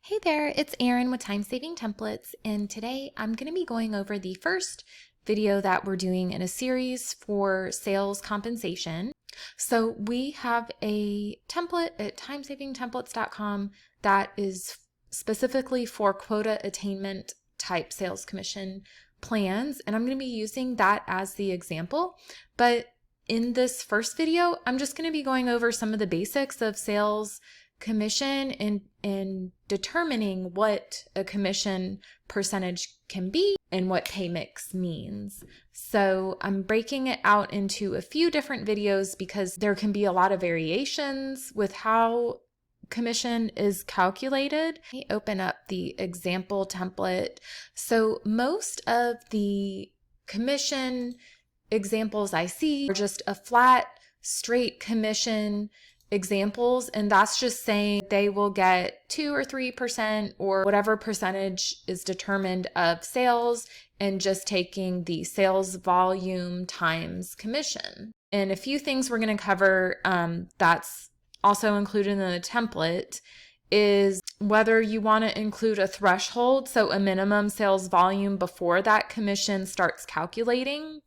Hey there, it's Erin with Time Saving Templates, and today I'm going to be going over the first video that we're doing in a series for sales compensation. So we have a template at timesavingtemplates.com that is specifically for quota attainment type sales commission plans, and I'm going to be using that as the example. But in this first video, I'm just going to be going over some of the basics of sales commission and determining what a commission percentage can be and what pay mix means. So I'm breaking it out into a few different videos because there can be a lot of variations with how commission is calculated. Let me open up the example template. So most of the commission examples I see are just a flat, straight commission examples, and that's just saying they will get 2 or 3% or whatever percentage is determined of sales and just taking the sales volume times commission. And a few things we're going to cover that's also included in the template is whether you want to include a threshold, so a minimum sales volume before that commission starts calculating,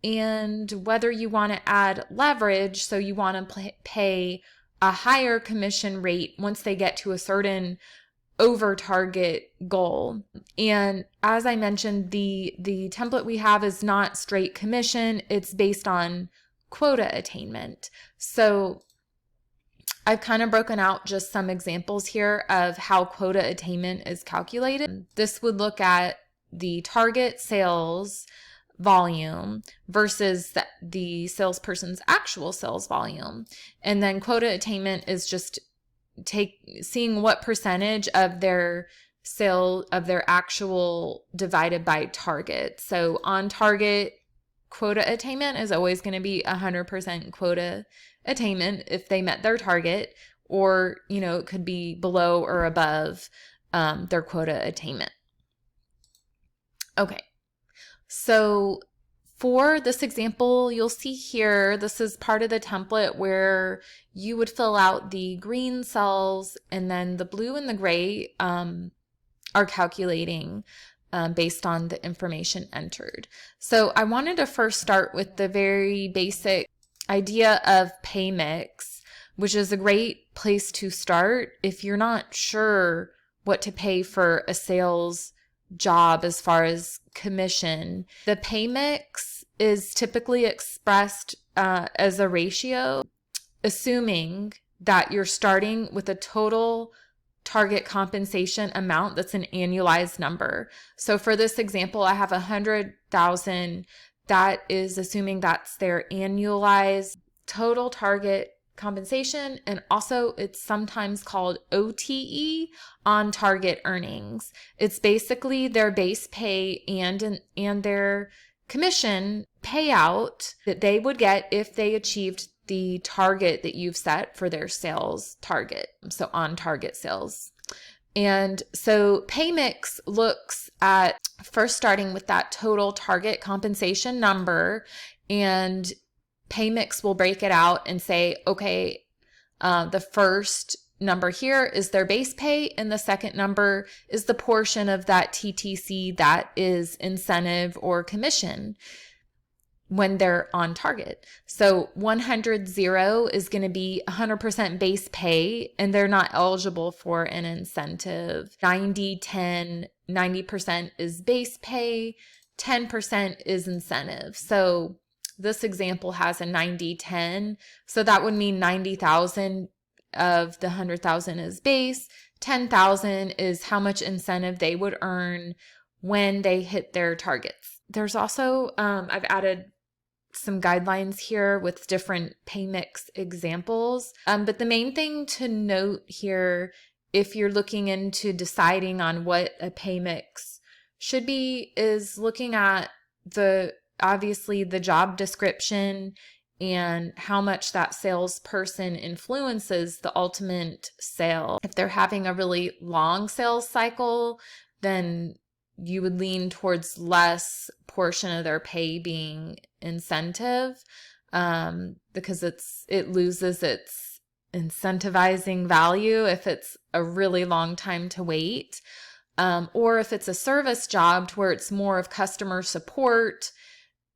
and whether you want to add leverage, so you want to pay a higher commission rate once they get to a certain over target goal. And as I mentioned, the template we have is not straight commission, it's based on quota attainment. So I've kind of broken out just some examples here of how quota attainment is calculated. This would look at the target sales volume versus the salesperson's actual sales volume. And then quota attainment is just seeing what percentage of their actual divided by target. So on target quota attainment is always going to be 100% quota attainment if they met their target, or it could be below or above their quota attainment. Okay. So for this example, you'll see here, this is part of the template where you would fill out the green cells, and then the blue and the gray are calculating based on the information entered. So I wanted to first start with the very basic idea of pay mix, which is a great place to start if you're not sure what to pay for a sales job as far as commission. The pay mix is typically expressed as a ratio, assuming that you're starting with a total target compensation amount that's an annualized number. So for this example, I have 100,000. That is assuming that's their annualized total target compensation, and also it's sometimes called OTE, on target earnings. It's basically their base pay and their commission payout that they would get if they achieved the target that you've set for their sales target, so on target sales. And so pay mix looks at first starting with that total target compensation number, and pay mix will break it out and say, okay, the first number here is their base pay, and the second number is the portion of that TTC that is incentive or commission when they're on target. So 100-0 is going to be 100% base pay, and they're not eligible for an incentive. 90-10, 90% is base pay, 10% is incentive. So this example has a 90-10, so that would mean 90,000 of the 100,000 is base, 10,000 is how much incentive they would earn when they hit their targets. There's also, I've added some guidelines here with different pay mix examples, but the main thing to note here, if you're looking into deciding on what a pay mix should be, is looking at obviously the job description and how much that salesperson influences the ultimate sale. If they're having a really long sales cycle, then you would lean towards less portion of their pay being incentive, because it loses its incentivizing value if it's a really long time to wait. Or if it's a service job to where it's more of customer support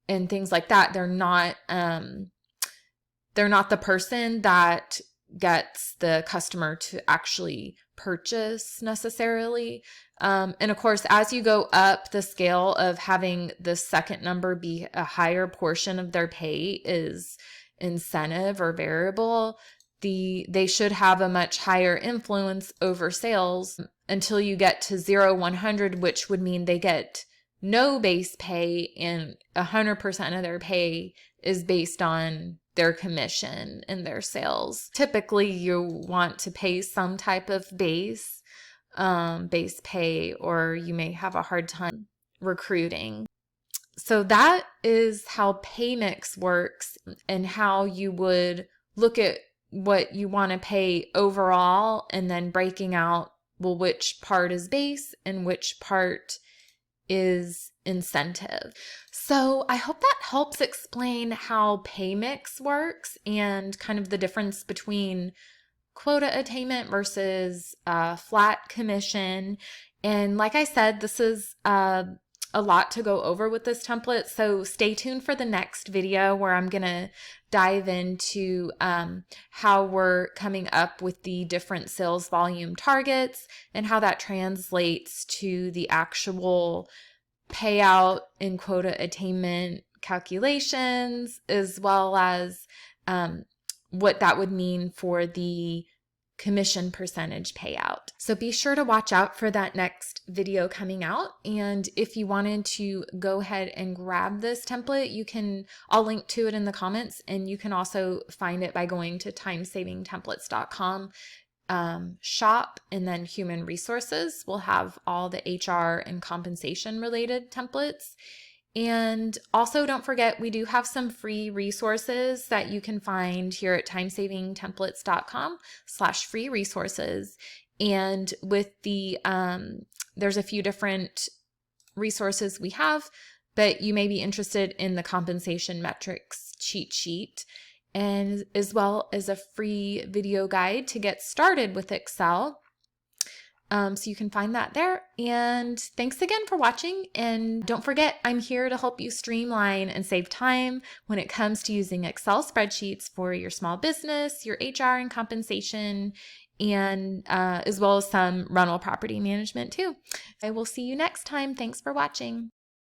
and things like that, they're not the person that gets the customer to actually purchase necessarily. And of course, as you go up the scale of having the second number be a higher portion of their pay is incentive or variable, they should have a much higher influence over sales until you get to 0, 100, which would mean they get no base pay and 100% of their pay is based on their commission and their sales. Typically, you want to pay some type of base pay, or you may have a hard time recruiting. So that is how pay mix works and how you would look at what you want to pay overall and then breaking out, well, which part is base and which part is incentive. So I hope that helps explain how pay mix works and kind of the difference between quota attainment versus flat commission. And like I said, this is a lot to go over with this template. So stay tuned for the next video where I'm going to dive into how we're coming up with the different sales volume targets and how that translates to the actual payout in quota attainment calculations, as well as what that would mean for the commission percentage payout. So be sure to watch out for that next video coming out. And if you wanted to go ahead and grab this template, I'll link to it in the comments, and you can also find it by going to timesavingtemplates.com. Shop, and then human resources will have all the HR and compensation related templates. And also don't forget, we do have some free resources that you can find here at timesavingtemplates.com/free resources. And with the, there's a few different resources we have, but you may be interested in the compensation metrics cheat sheet, and as well as a free video guide to get started with Excel. So you can find that there. And thanks again for watching. And don't forget, I'm here to help you streamline and save time when it comes to using Excel spreadsheets for your small business, your HR and compensation, and as well as some rental property management too. I will see you next time. Thanks for watching.